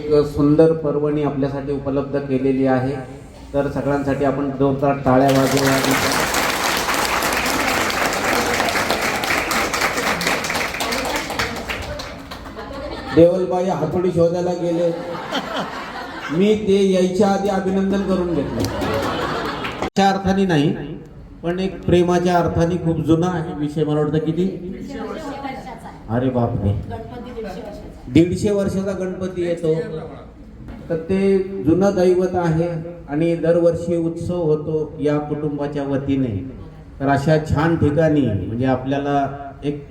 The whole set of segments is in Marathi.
एक सुंदर पर्वणी आपल्यासाठी उपलब्ध केलेली आहे. तर सगळ्यांसाठी आपण जोरदार टाळ्या वाजवूया. देवलबाई हातोडी शोधायला गेले, मी ते यायच्या आधी अभिनंदन करून घेतलं. त्या अर्थाने नाही, पण एक प्रेमाच्या अर्थाने खूप जुना आहे विषय. मला वाटतं किती, अरे बापरे, 150 वर्षाचा गणपती येतो. तर ते जुनं दैवत आहे आणि दरवर्षी उत्सव होतो या कुटुंबाच्या वतीने. तर अशा छान ठिकाणी म्हणजे आपल्याला एक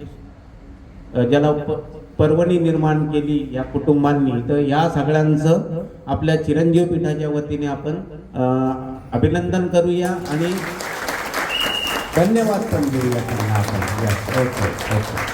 ज्याला पर्वणी निर्माण केली या कुटुंबांनी, तर या सगळ्यांचं आपल्या चिरंजीव पीठाच्या वतीने आपण अभिनंदन करूया आणि धन्यवाद पण देऊया त्यांना आपण. ओके.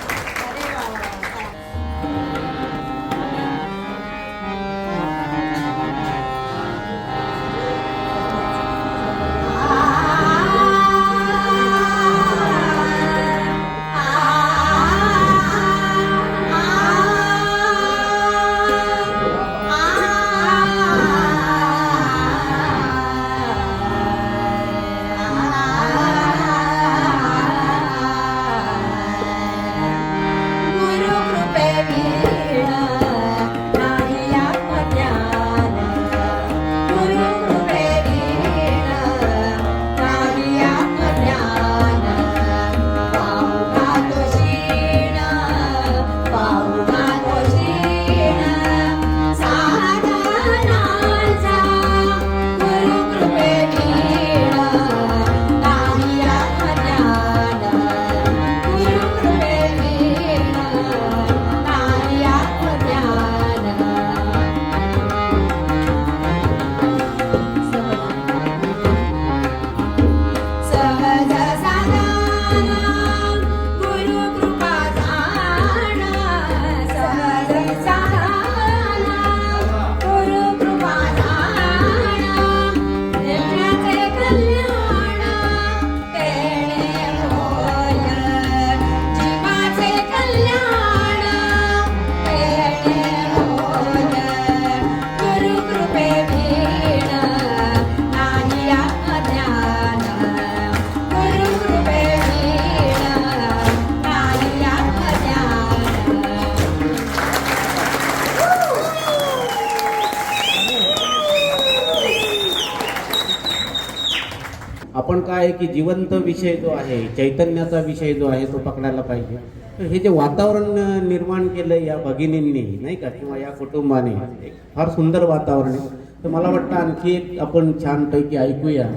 आपण काय की जिवंत विषय जो आहे, चैतन्याचा विषय जो आहे तो पकडायला पाहिजे. तर हे जे वातावरण निर्माण केलं या भगिनींनी नाही का, किंवा या कुटुंबाने, एक फार सुंदर वातावरण आहे. तर मला वाटतं आणखी एक आपण छानपैकी ऐकूया.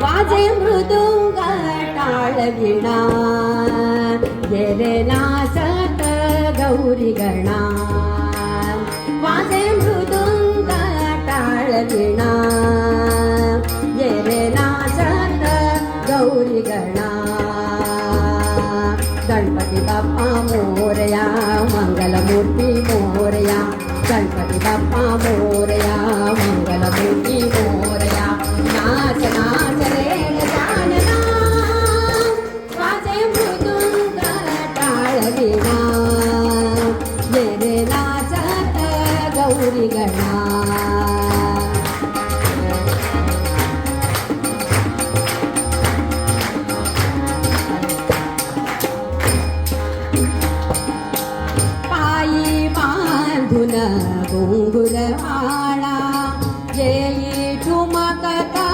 वाजे मृदुंग टाळ विणा गेले नाचत गौरी गणा. वाजे मृदुंग टाळ विणा गेले नाचत गौरी गणा. गणपती बाप्पा मोरया, मंगलमूर्ती मोरया. गणपती बाप्पा मोरया, मंगलमूर्ती मोरया. नाच नाच रे गजानना, वाजे मृदुंग टाळ विणा ये रे नाचत गौरी गणा. पायी बांधून घुंगुर माळा, येई ठुमकता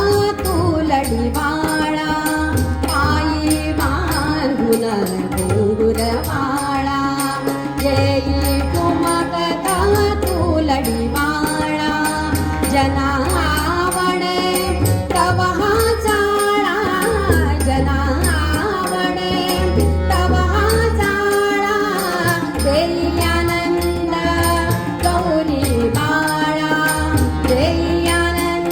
तुलडी बाळा. पायी बांधून घुंगुर माळा, येई ठुमकता तुलडी बाळा. जनावणे तव हा जाळा, जनावणे तव हा जाळा. देई आनंद गौरी बाळा, देई आनंद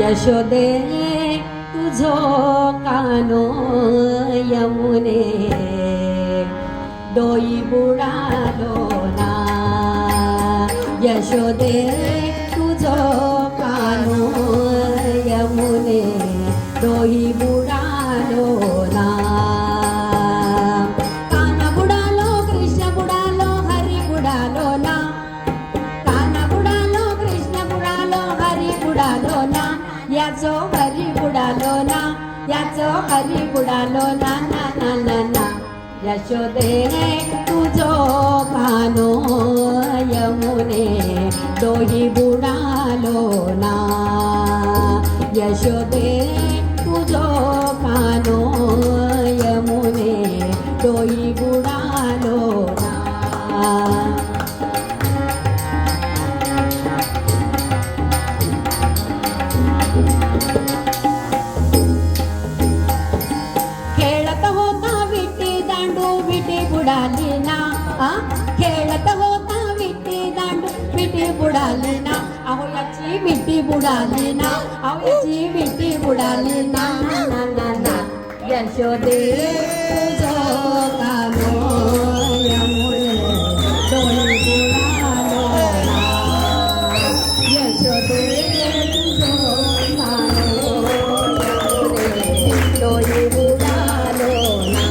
यशोदे तुझो कानो यमुने डोई बुडालो ना यशोदे तुझो कानो यमुने डोई बुडालो ना काना बुडालो कृष्ण बुडालो हरी बुडालो ना काना बुडालो कृष्ण बुडालो हरी बुडालो ना याचो हरी बुडालो ना याचो हरी बुडालो ना ना ना ना ना यशोदे तुझो कानो यमुने डोही बुडालो ना यशोदे तुझो कानो यमुने डोही बुडालो ना खेळत होता विटी दांडू विटी बुडाली ना खेळत होता विटी दांडू विटी बुडाली ना अहो याची विटी बुडाली ना अहो याची विटी बुडाली ना ना ना ना ना यशोदे तुझो कानो यमुने डोई बुडालो ना यशोदे तुझो कानो यमुने डोई बुडालो ना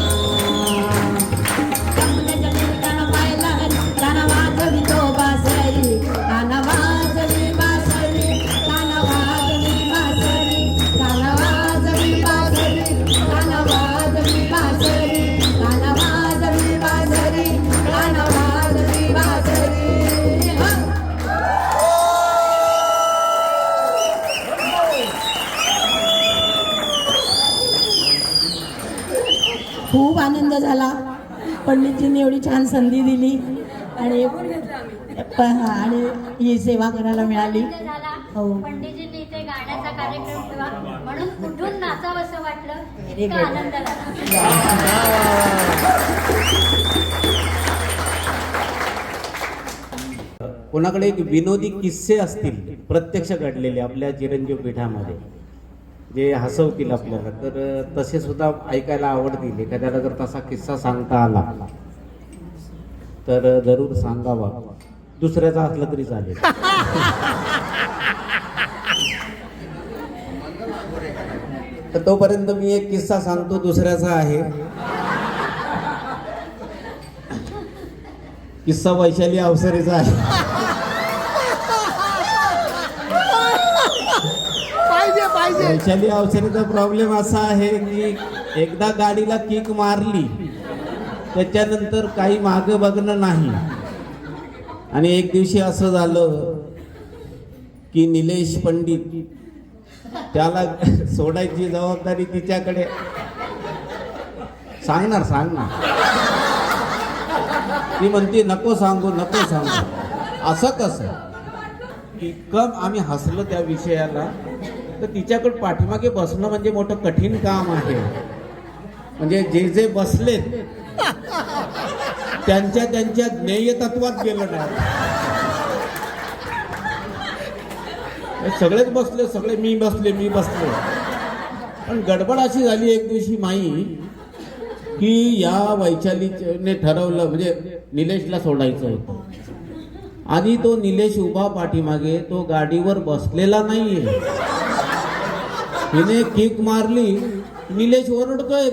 काना वाजवी तो बासरी काना वाजवी बासरी काना वाजवी बासरी काना वाजवी बासरी काना वाजवी बासरी काना वाजवी बासरी काना वाजवी बासरी खूप आनंद झाला. पंडितजींनी एवढी छान संधी दिली आणि आणि ही सेवा करायला मिळाली. झाला हो. पंडितजींनी इथे गाण्याचा कार्यक्रम ठेवा म्हणून कुठून नाचावंसं वाटलं Very इतका good. आनंद झाला. कोणाकडे एक विनोदी किस्से असतील प्रत्यक्ष घडलेले आपल्या चिरंजीव पीठामध्ये जे हसवतील आपल्याला, तर तसे सुद्धा ऐकायला आवडतील. एखाद्याला जर तसा किस्सा सांगता आला तर जरूर सांगावा. दुसऱ्याचा असला तरी चालेल. तर तोपर्यंत मी एक किस्सा सांगतो, दुसऱ्याचा आहे. किस्सा वैशाली अवसरेचा आहे. वैशाली अवसरेचा प्रॉब्लेम असा आहे की एकदा गाडीला किक मारली त्याच्यानंतर काही मागे बघणं नाही. आणि एक दिवशी असं झालं की निलेश पंडित, त्याला सोडायची जबाबदारी तिच्याकडे. सांगणार ती म्हणते नको सांगू. असं कसं? इतकं आम्ही हसलो त्या विषयाला. तर तिच्याकडे पाठीमागे बसणं म्हणजे मोठं कठीण काम आहे. म्हणजे जे बसलेत त्यांच्या ज्ञेय तत्वात गेलं नाही. सगळेच बसले, सगळे मी बसले. पण गडबड अशी झाली एक दिवशी माई की या वैशालीने ठरवलं, म्हणजे निलेशला सोडायचं होतं. आणि तो निलेश उभा पाठीमागे, तो गाडीवर बसलेला नाहीये. हिने किक मारली, निलेश ओरडतोय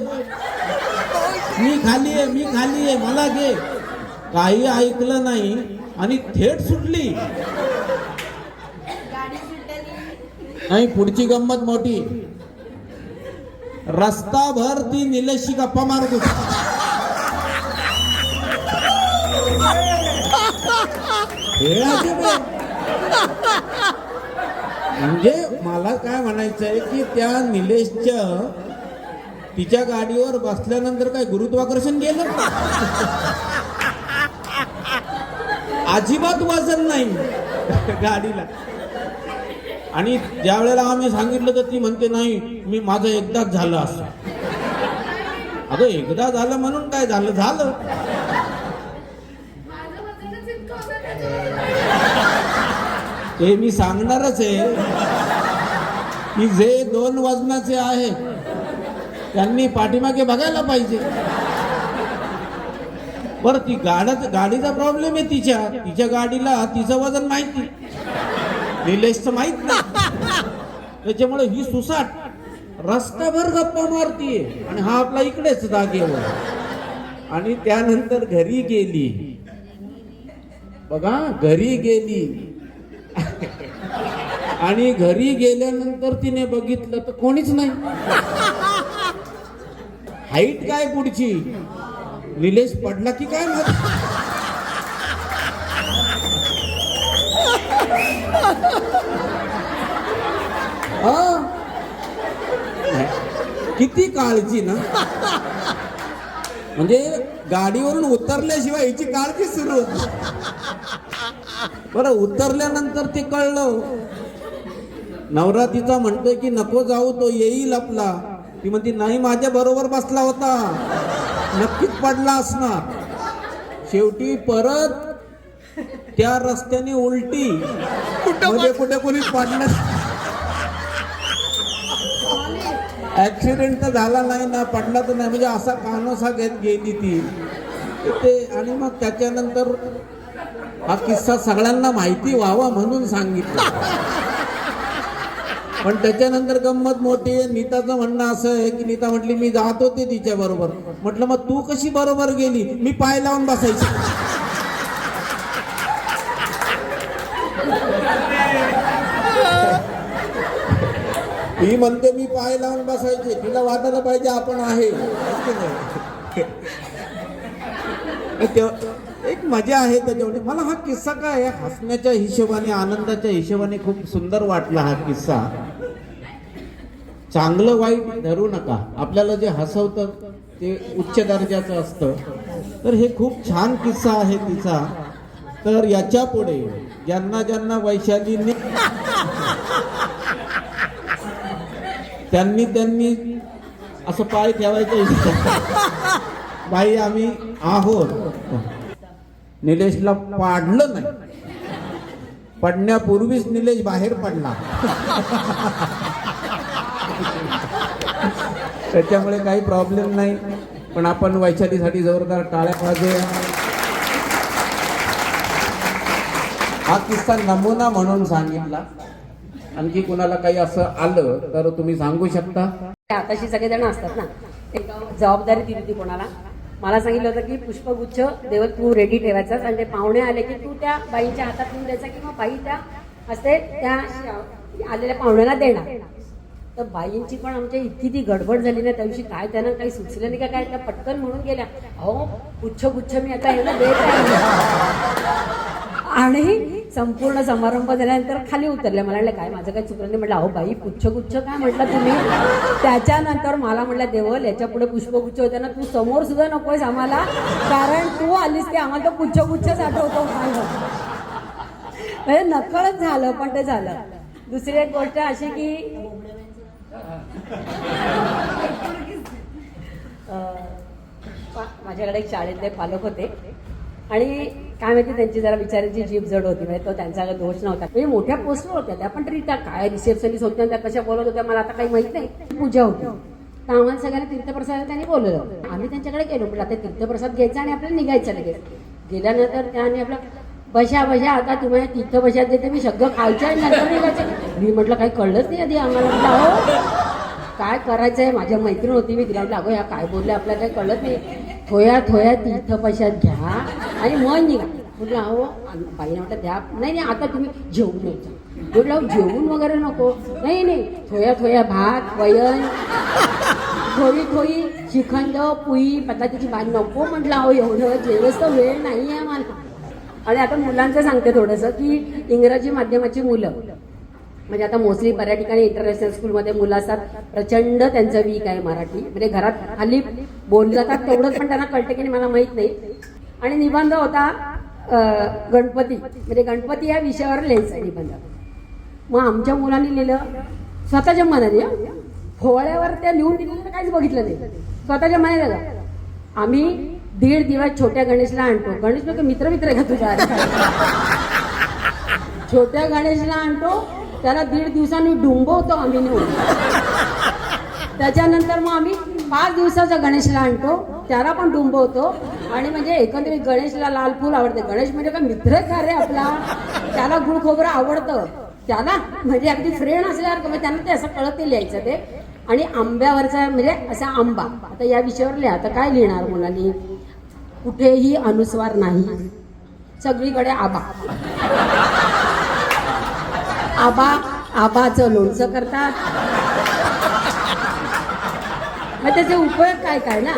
मी खाली आहे मला घे. काही ऐकलं नाही आणि थेट सुटली. नाही, पुढची गंमत मोठी. रस्ताभर ती निलेशची गप्पा मारत होती. म्हणजे मला काय म्हणायचंय की त्या निलेशच्या तिच्या गाडीवर बसल्यानंतर काय गुरुत्वाकर्षण गेलं? अजिबात वजन नाही गाडीला. आणि ज्या वेळेला आम्ही सांगितलं तर ती म्हणते नाही, मी माझं एकदाच झालं असं. अगं एकदा झालं म्हणून काय झालं. ते मी सांगणारच आहे. की जे 2 वजनाचे आहे त्यांनी पाठीमागे बघायला पाहिजे. बरं, ती गाडीचा प्रॉब्लेम आहे तिच्या गाडीला तिचं वजन माहिती, निलेशचं माहित नाही. त्याच्यामुळे ही सुसाट रस्त्याभर गप्पा मारतीये आणि हा आपला इकडेच जागेवर. आणि त्यानंतर घरी गेली, बघा घरी गेली आणि घरी गेल्यानंतर तिने बघितलं तर कोणीच नाही. हाईट काय पुढची, निलेश पडला की काय माहिती. किती काळजी ना, म्हणजे गाडीवरून उतरल्याशिवाय हिची काळजी सुरू होती. बरं, उतरल्यानंतर ते कळलं, नवरा तिचा म्हणतोय की नको जाऊ, तो येईल आपला. ती म्हणते नाही, माझ्या बरोबर बसला होता, नक्कीच पडला असणार. शेवटी परत त्या रस्त्याने उलटी, मध्ये कुठे कोणी पडलं. ऍक्सिडेंट तर झाला नाही ना, पडला तर नाही, म्हणजे असा कानोसा घेत गेली ती ते. आणि मग त्याच्यानंतर हा किस्सा सगळ्यांना माहिती व्हावा म्हणून सांगितला. पण त्याच्यानंतर गंमत मोठी आहे. नीताचं म्हणणं असं आहे की नीता म्हटली मी जात होते तिच्या बरोबर. म्हटलं मग तू कशी बरोबर गेली? मी पाय लावून बसायची. ही म्हणते मी पाय लावून बसायचे, तिला वाटायला पाहिजे आपण आहे. एक मजा आहे त्याच्यामध्ये. मला हा किस्सा काय आहे, हसण्याच्या हिशोबाने, आनंदाच्या हिशोबाने खूप सुंदर वाटला हा किस्सा. चांगलं वाईट धरू नका, आपल्याला जे हसवतं ते उच्च दर्जाचं असतं. तर हे खूप छान किस्सा आहे तिचा. तर याच्या पुढे ज्यांना ज्यांना वैशालीने त्यांनी असं पाय ठेवायचं, बाई आम्ही आहोत. निलेशला पाडलं नाही, पडण्यापूर्वीच निलेश बाहेर पडला. त्याच्यामुळे काही प्रॉब्लेम नाही. पण आपण वैशालीसाठी जोरदार टाळ्या वाजवूया. हा किस्सा नमुना म्हणून सांगितला. आणखी कुणाला काही असं आलं तर तुम्ही सांगू शकता. आताशी सगळेजण असतात ना, एक जबाबदारी दिली होती कोणाला. मला सांगितलं होतं की पुष्पगुच्छ देवल तू रेडी ठेवायचा आणि ते पाहुणे आले की तू त्या बाईच्या हातात देऊन द्यायचा किंवा बाई त्या असते त्या आलेल्या पाहुण्यांना देणार. तर बाईंची पण आमच्या इतकी ती गडबड झाली ना त्या दिवशी, काय त्यांना काही सुचलं नाही का काय, त्या पटकन म्हणून गेल्या अहो गुच्छ मी आता हे ना देत आहे. आणि संपूर्ण समारंभ झाल्यानंतर खाली उतरल्या. मला म्हटलं काय माझं काही चुकलं नाही. म्हटलं अहो बाई पुच्छगुच्छ काय म्हटलं तुम्ही. त्याच्यानंतर मला म्हटलं देवल याच्या पुढे पुष्पगुच्छ होते ना, तू समोर सुद्धा नकोयस आम्हाला, कारण तू आलीस की आम्हाला तो पुच्छगुच्छच आठवतो. म्हणजे नकळत झालं पण ते झालं. दुसरी एक गोष्ट अशी की माझ्याकडे एक शाळेतले पालक होते आणि काय माहिती त्यांची जरा विचारांची जीभ जड होती. म्हणजे तो त्यांचा दोष नव्हता. म्हणजे मोठ्या पोस्टवर होत्या त्या, पण तरी त्या काय रिसेप्शनिस्ट होत्या, त्या कशा बोलत होत्या मला आता काही माहित नाही. पूजा होती तर आम्हाला सगळ्यांना तीर्थप्रसाद त्यांनी बोलवलं. आम्ही त्यांच्याकडे गेलो, म्हणजे आता तीर्थप्रसाद घ्यायचा आणि आपल्याला निघायचं लगेच. गेल्यानंतर त्याने आपलं बशा आता तुम्हाला तीर्थप्रसाद देते मी सगळं खायचं आणि नंतर निघायचं. मी म्हटलं काही कळलंच नाही आधी आम्हाला. म्हटलं अहो काय करायचं आहे. माझ्या मैत्रीण होती, मी तिला म्हटलं अगो ह्या काय बोलले आपल्याला काही कळत नाही. थोया तीर्थप्रसाद घ्या आणि मन निघा. म्हटलं अहो बाईने म्हटलं द्या. नाही आता तुम्ही जेवून यायचं. म्हटलं जेवून वगैरे नको. नाही थोया भात वयन थोडी श्रीखंड पुई पतातीची भाजी नको. म्हटलं अहो एवढं जेवच तर वेळ नाही आहे मला. आणि आता मुलांचं सांगते थोडंसं की इंग्रजी माध्यमाची मुलं, म्हणजे आता मोस्टली बऱ्याच ठिकाणी इंटरनॅशनल स्कूलमध्ये मुलं असतात, प्रचंड त्यांचं वीक आहे मराठी. म्हणजे घरात हल्ली बोललं जातात तेवढंच पण त्यांना कळतं की नाही मला माहीत नाही. आणि निबंध होता गणपती, म्हणजे गणपती या विषयावर लिहायचा निबंध. मग आमच्या मुलांनी लिहिलं स्वतःच्या मनाने, फोळ्यावर त्या लिहून दिलेलं काहीच बघितलं नाही, स्वतःच्या मनाने झालं. आम्ही 1.5 दिवस छोट्या गणेशला आणतो. गणेश मित्र आहे का तुझा? छोट्या गणेशला आणतो त्याला 1.5 दिवसांनी डुंबवतो आम्ही नेऊन. त्याच्यानंतर मग आम्ही 5 दिवसाचा गणेशला आणतो, त्याला पण डुंबवतो. आणि म्हणजे एकंदरीत गणेशला लाल फूल आवडते. गणेश म्हणजे काय मित्र का रे आपला, त्याला गुळ खोबरं आवडतं. त्याला म्हणजे अगदी फ्रेंड असल्यासारखं, म्हणजे त्यांना ते असं कळत ते लिहायचं ते. आणि आंब्यावरचा म्हणजे असा आंबा, आता या विषयावर लिहा. आता काय लिहिणार मुलांनी? कुठेही अनुस्वार नाही, सगळीकडे आबा. आबा, आबाचं लोणचं करतात. मग त्याचे उपयोग काय काय ना,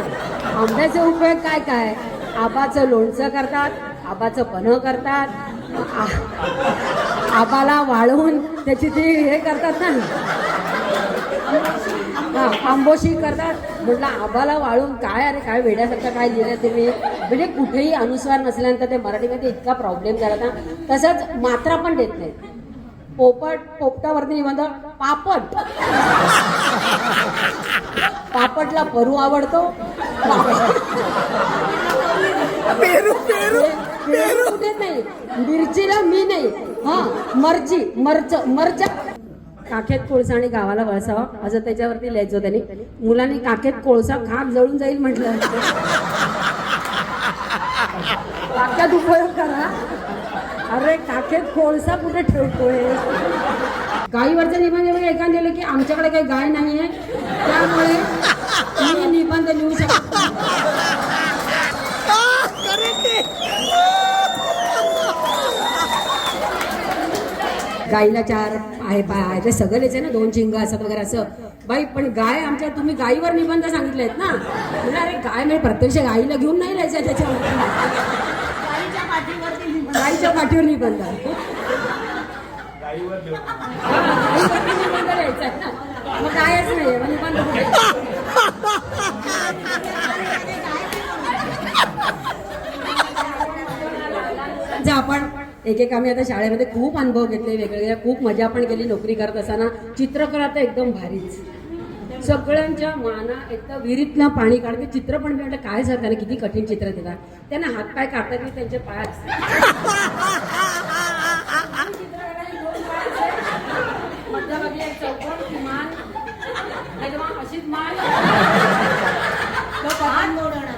आंब्याचे उपयोग काय काय? आबाचं लोणचं करतात, आबाचं पन्ह करतात, आबाला वाळवून त्याची ती हे करतात ना, आंबोशी करतात. म्हटलं आबाला वाळून काय, अरे काय वेड्यासारखं काय लिहिलं तुम्ही. म्हणजे कुठेही अनुस्वार नसल्यानंतर ते मराठीमध्ये इतका प्रॉब्लेम झाला ना. तसंच मात्रा पण देत नाही. पोपट, पोपटावरती निबंध पापट. पापटला परू आवडतो. पेरू कुठे नाही, मिरचीला मी नाही. हा, मर्ची, मर्च. काखेत कोळसा आणि गावाला वळसावा असं त्याच्यावरती लिहायचं त्यांनी. मुलांनी काखेत कोळसा खाक जळून जाईल म्हटलं. काख्यात उपयोग करा. अरे काखेत कोळसा कुठे ठेवतोय? गायीवरचं निबंध म्हणजे एका लिहिलं की आमच्याकडे काही गाय नाहीये, त्यामुळे मी निबंध लिहू शकतो. गाईला 4 आहे, पाय आहे, ते सगळं लिहायचं ना, 2 शिंग असतात वगैरे असं. बाई पण गाय आमच्या, तुम्ही गायीवर निबंध सांगितले आहेत ना. म्हणजे अरे गाय म्हणजे प्रत्यक्ष गाईला घेऊन नाही लिहायचं त्याच्यावर, गाईच्या पाठीवर निबंध. गाईवर निबंध लिहायचा आहे ना, मग गायच नाही मग निबंध कुठे? जा आपण एक आम्ही आता शाळेमध्ये खूप अनुभव घेतले वेगवेगळ्या, खूप मजा पण केली. नोकरी करत असताना चित्रकला तर एकदम भारीच. सगळ्यांच्या माना एकदम विहिरीतलं पाणी काढते. चित्र पण मी काय झालं, त्याला किती कठीण चित्र देतात. त्यांना हातपाय काढतात की त्यांचे पायात मध्यभागी एक चौकोन मान, अशीच मान,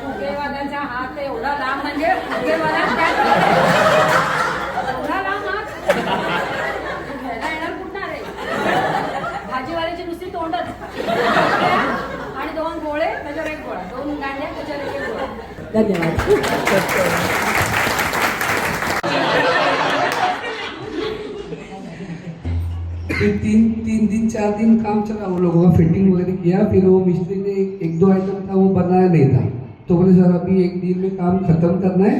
उकेवाद्यांचा हात एवढा लांब, म्हणजे उकेवाद्यांचा एवढा लांब हात घ्यायला येणार कुठणार आहे? भाजीवाल्याची नुसती तोंडच आणि 2 गोळे त्याच्यावर 1 गोळा, 2 गांड्या त्याच्यावर 1 गोळा. धन्यवाद. तीन दिन 4 दिन काम चला, वो लोगों का फिटिंग वगैरह किया. फिर वो मिस्त्री ने एक दो आइटम था वो बनाया नहीं था, तो बोले सर अभी 1 दिन में काम खत्म करना है,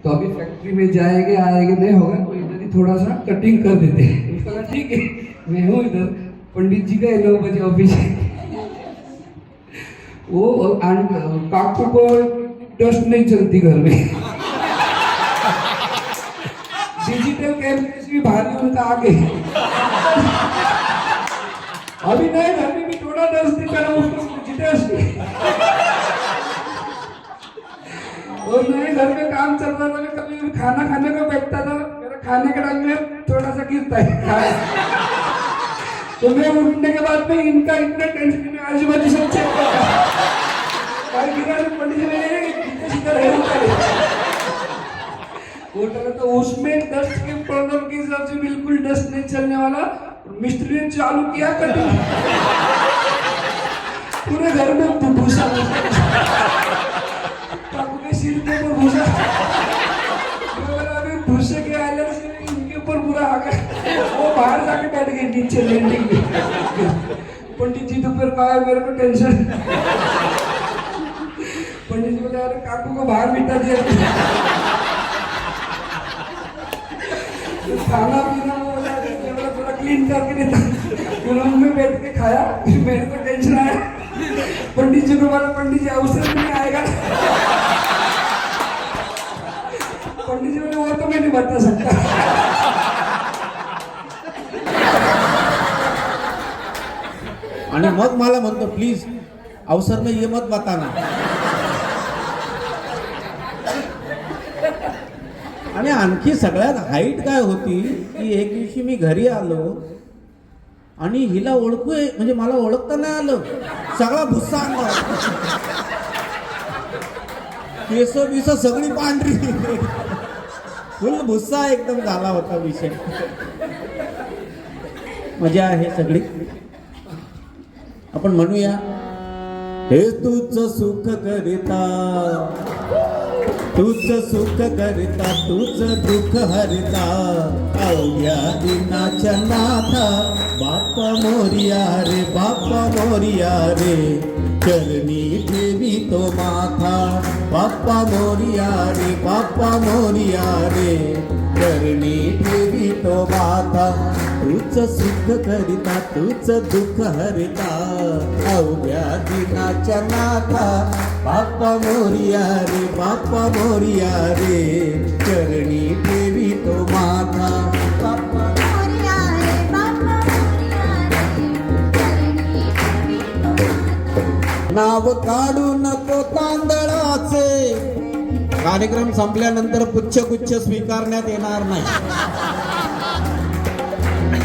तो अभी फैक्ट्री में जाएंगे आएंगे, नहीं होगा तो इधर ही थोड़ा सा कटिंग कर देते हैं. बोला ठीक है. मैं हूँ इधर, पंडित जी गए 9 बजे ऑफिस. वो काकू को डस्ट नहीं चलती घर में. डिजिटल कैमरे से भी भारी उनका आगे. अभी नहीं, अभी भी थोड़ा डस्ट दिखा रहा उसको डिजिटल. और नहीं, घर में काम चल रहा था, कभी खाना खाने को बैठता था, मेरा खाने के टाइम में थोड़ा सा गिरता है. तो मैं उठने के बाद में इनका इतना टेंशन में आजू बाजू सब चेक करता गिरा होटल, तो उसमें डस्ट के प्रॉब्लम के हिसाब से बिल्कुल डस्ट नहीं चलने वाला. मिस्त्री ने चालू किया कटिंग, पूरे घर में भूसा सिर के ऊपर भूसा. अभी भूसे के आलर से इनके ऊपर पूरा आ गया. वो बाहर जाके बैठ गए नीचे लैंडिंग में. पंडित जी दोपहर का आए, मेरे को टेंशन. पंडित जी बोले अरे काकू को बाहर बिठा दिया. खाना पीना वो थोड़ा क्लीन करके देता. रूम में बैठ के खाया. मेरे को टेंशन आया. पंडित जी को बोला पंडित जी अवसर नहीं आएगा. पंडित जी बोले वो तो मैं नहीं बता सकता. आणि मग मला म्हणतो प्लीज अवसर में ये मत बताना. आणि आणखी सगळ्यात हाईट काय होती की एक दिवशी मी घरी आलो आणि हिला ओळखूय म्हणजे मला ओळखता नाही आलं. सगळा भुस्सा आणला, केस बिस सगळी पांढरी, फुल भुस्सा एकदम झाला होता विषय. मजा आहे सगळी. आपण म्हणूया, हे तूच सुख करिता, तूच सुख करिता, तूच दुःख हरिता, अवघ्या दिनाच्या नाथा बाप्पा मोरिया रे, बाप्पा मोरिया रे, चरणी ठेवी तो माथा, बाप्पा मोरिया रे, बाप्पा मोरिया रे, चरणी ठेवी तो माथा. तूच सुख करिता, तूच दुःख हरिता, अवघ्या दिनाच्या नाथा बाप्पा मोरिया रे, बाप्पा मोरिया रे, चरणी ठेवी तो माथा. बाप्पा मोरया रे, बाप्पा मोरया रे, चरणी ठेवी तो माथा. नाव काढू नको तांदळाचे. कार्यक्रम संपल्यानंतर पुच्छगुच्छ स्वीकारण्यात येणार नाही.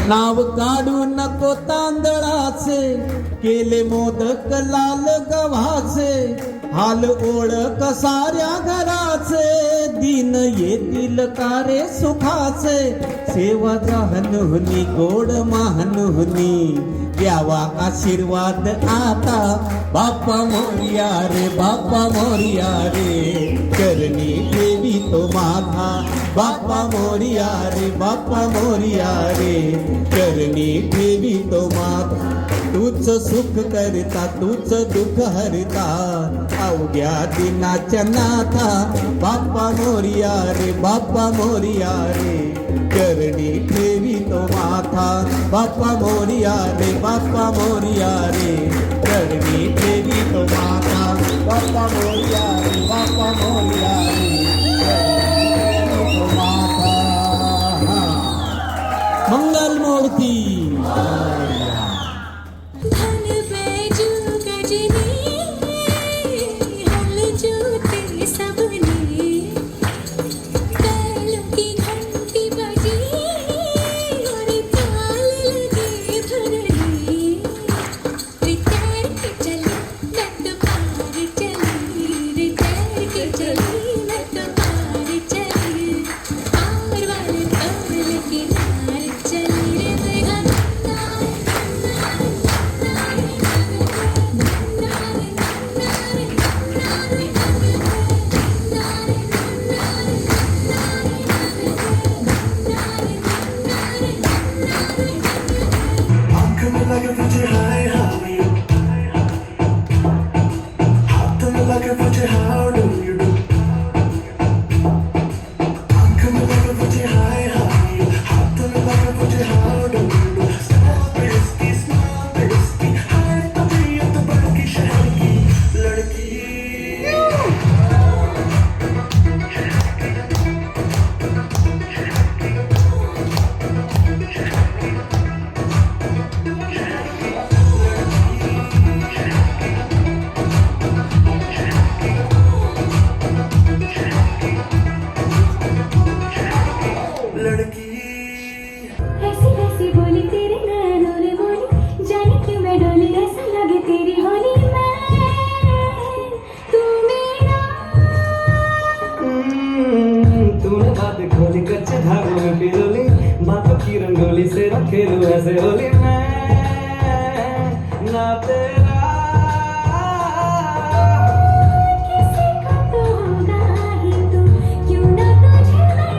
नाव काढू नको तांदळाचे, केले मोदक लाल गव्हाचे, हाल ओळख साऱ्या घराचे, दिन येतील कारे सुखाचे, सेवाचा हनुहनी गोड महानुहनी, द्यावा आशीर्वाद आता बाप्पा मोरिया रे, बाप्पा मोरिया रे, चरणी ठेवी तो माथा, बाप्पा मोरिया रे, बाप्पा मोरिया रे, चरणी ठेवी तो माथा. तूच सुख करता, तूच दुःख हरिता, अवघ्या दिनाच्या नाथा बाप्पा मोरिया रे, बाप्पा मोरिया रे, चरणी ठेवी तो माथा, बाप्पा मोरिया रे, बाप्पा मोरिया रे, चरणी ठेवी तो माथा, बाप्पा मोरिया रे, बाप्पा मोरिया रे, चरणी ठेवी तो माथा. मंगल मूर्ती. रंगोली से खेलूं ऐसे होली मैं ना तेरा किसी का तो होगा ही तू, क्यों ना तुझे मैं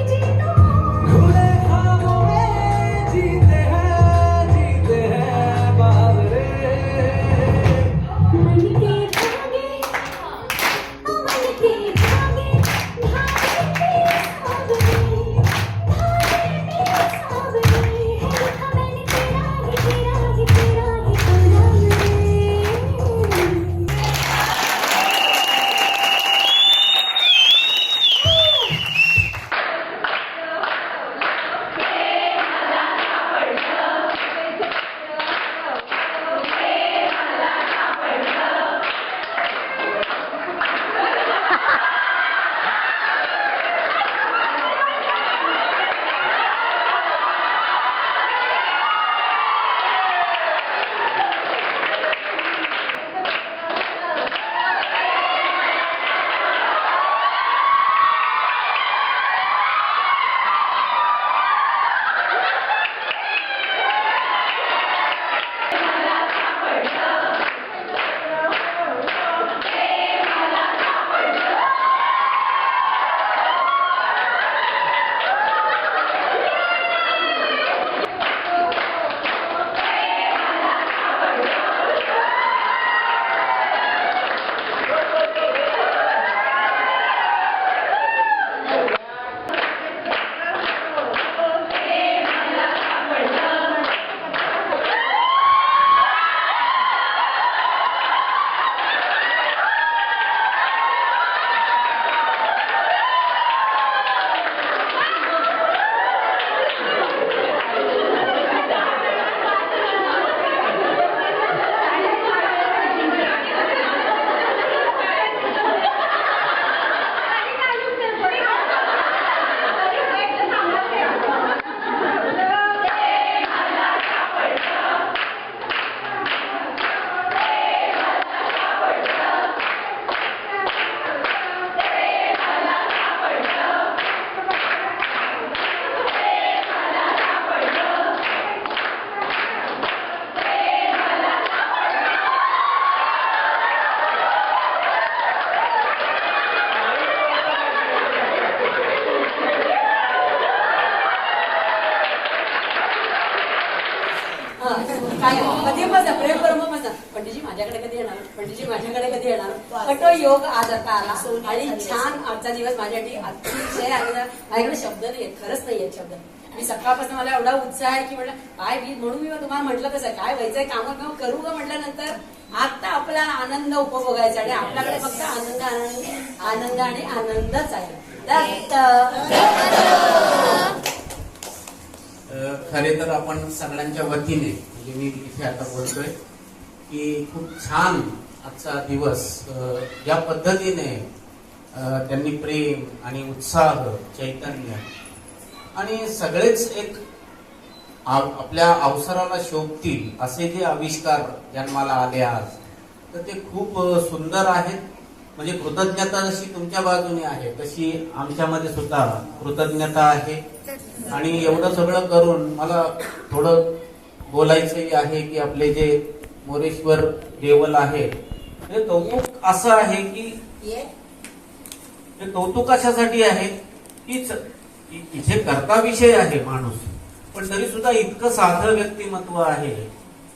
जीतूं। घोड़े ख्वाबों में जीते हैं बाबरे मन के धागे, मन के धागे, धागे तेरे सावरे, धागे तेरे सावरे, है लिखा मैंने तेरा ही तेरा ही तेरा ही तो नाम रे। माझ्याकडे कधी येणार, पंडितजी माझ्याकडे कधी येणार, पण तो योग आज आता आला आणि छान आजचा दिवस माझ्यासाठी अतिशय आनंद. माझ्याकडे शब्द नाहीयेत, खरंच नाहीयेत शब्द. मी सकाळपासून मला एवढा उत्साह आहे की म्हटलं काय म्हणून मी तुम्हाला म्हटलं कसं काय व्हायचंय, कामं करू का म्हटल्यानंतर आता आपला आनंद उपभोगायचा आणि आपल्याकडे फक्त आनंद आणि आनंदच आहे. खरे तर आपण सगळ्यांच्या वतीने म्हणजे मी इथे आता बोलतोय की खूप छान आजचा दिवस ज्या पद्धतीने त्यांनी प्रेम आणि उत्साह, चैतन्य आणि सगळेच एक आपल्या अवसराला शोभतील असे जे आविष्कार जन्माला आले आज, तर ते खूप सुंदर आहेत. म्हणजे कृतज्ञता जशी तुमच्या बाजूने आहे तशी आमच्यामध्ये सुद्धा कृतज्ञता आहे. आणि एवढं सगळं करून मला थोडं बोलायचंही आहे की आपले जे मोरेश्वर देवल आहे हे कौतुक असं आहे की हे कौतुक कशासाठी आहे की इथे कर्ता विषय आहे माणूस, पण तरी सुद्धा इतकं साधं व्यक्तिमत्व आहे.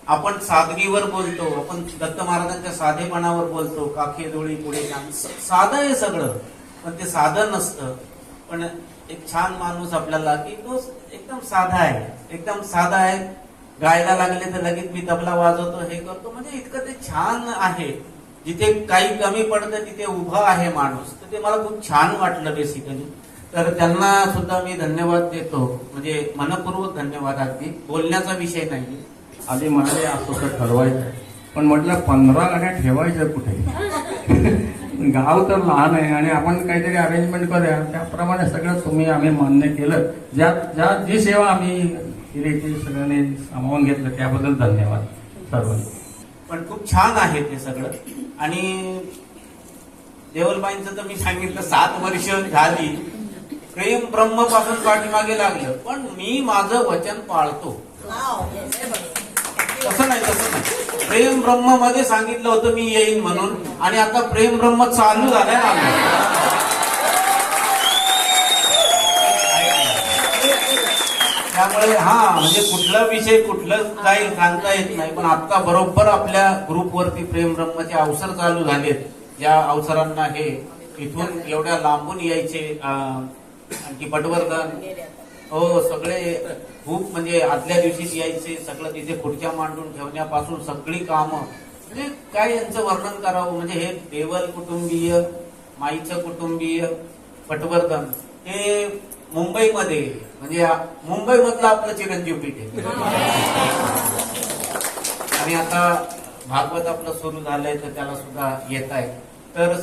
आपण सादगीवर बोलतो, आपण दत्त महाराजांच्या साधेपणावर बोलतो, काखे डोळी पुढे साधं आहे सगळं, पण ते साधं नसतं. पण एक छान माणूस आपल्याला की तो एकदम साधा आहे, एकदम साधा आहे. गायला लागले तर लगेच मी तबला वाजवतो, हे करतो, म्हणजे इतकं ते छान आहे. जिथे काही कमी पडतं तिथे उभा आहे माणूस, तर ते मला खूप छान वाटलं बेसिकली. तर त्यांना सुद्धा मी धन्यवाद देतो, म्हणजे मनपूर्वक धन्यवाद. अगदी बोलण्याचा विषय नाही. आधी म्हणाले असं ठरवायचं, पण म्हटलं 15 गाड्या ठेवायच्या कुठे. गाव तर लहान आहे आणि आपण काहीतरी अरेंजमेंट करूया, त्याप्रमाणे सगळं आम्ही मान्य केलं. जी सेवा आम्ही केली ती सगळ्यांनी सामावून घेतलं, त्याबद्दल धन्यवाद सर्वांना. पण खूप छान आहे ते सगळं. आणि देवलबाईंचं तर मी सांगितलं 7 वर्ष झाली प्रेम ब्रह्म पासून पाठीमागे लागलं, पण मी माझं वचन पाळतो. तसं नाही. प्रेम ब्रह्म मध्ये सांगितलं होतं मी येईन म्हणून, आणि आता प्रेम ब्रह्म चालू झालाय आम्ही. त्यामुळे म्हणजे कुठला विषय कुठलं काही सांगता येत नाही. पण आता बरोबर आपल्या ग्रुपवरती प्रेम ब्रह्मचे अवसर चालू झालेत. ज्या अवसरांना हे इथून एवढ्या लांबून यायचे, आणखी पटवर्धन हो सगळे खूप म्हणजे आदल्या दिवशीच यायचे, सगळं तिथे खुर्च्या मांडून ठेवण्यापासून सगळी कामं, म्हणजे काय यांचं वर्णन करावं. म्हणजे हे देवल कुटुंबीय, माईचं कुटुंबीय, पटवर्धन हे मुंबईमध्ये, म्हणजे मुंबईमधलं आपलं चिरंजीव पीठ आहे. आणि आता भागवत आपलं सुरू झालंय तर त्याला सुद्धा येत आहे. तर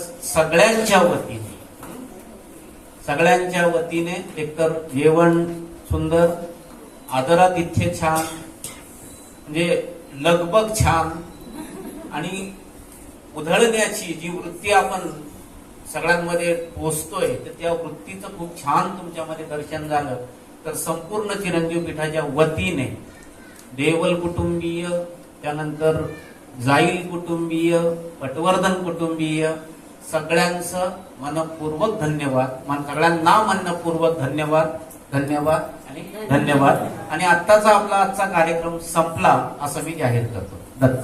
सगळ्यांच्या वतीने एकतर जेवण सुंदर, आदरातिथ्य छान, म्हणजे लगबग छान, आणि उधळण्याची जी वृत्ती आपण सगळ्यांमध्ये पोचतोय तर त्या वृत्तीचं खूप छान तुमच्यामध्ये दर्शन झालं. तर संपूर्ण चिरंजीव पीठाच्या वतीने देवल कुटुंबीय, त्यानंतर जाईल कुटुंबीय, पटवर्धन कुटुंबीय सगळ्यांचं मनपूर्वक धन्यवाद. सगळ्यांना मनपूर्वक धन्यवाद आणि धन्यवाद. आणि आजचा कार्यक्रम संपला असं मी जाहीर करतो. दत्त.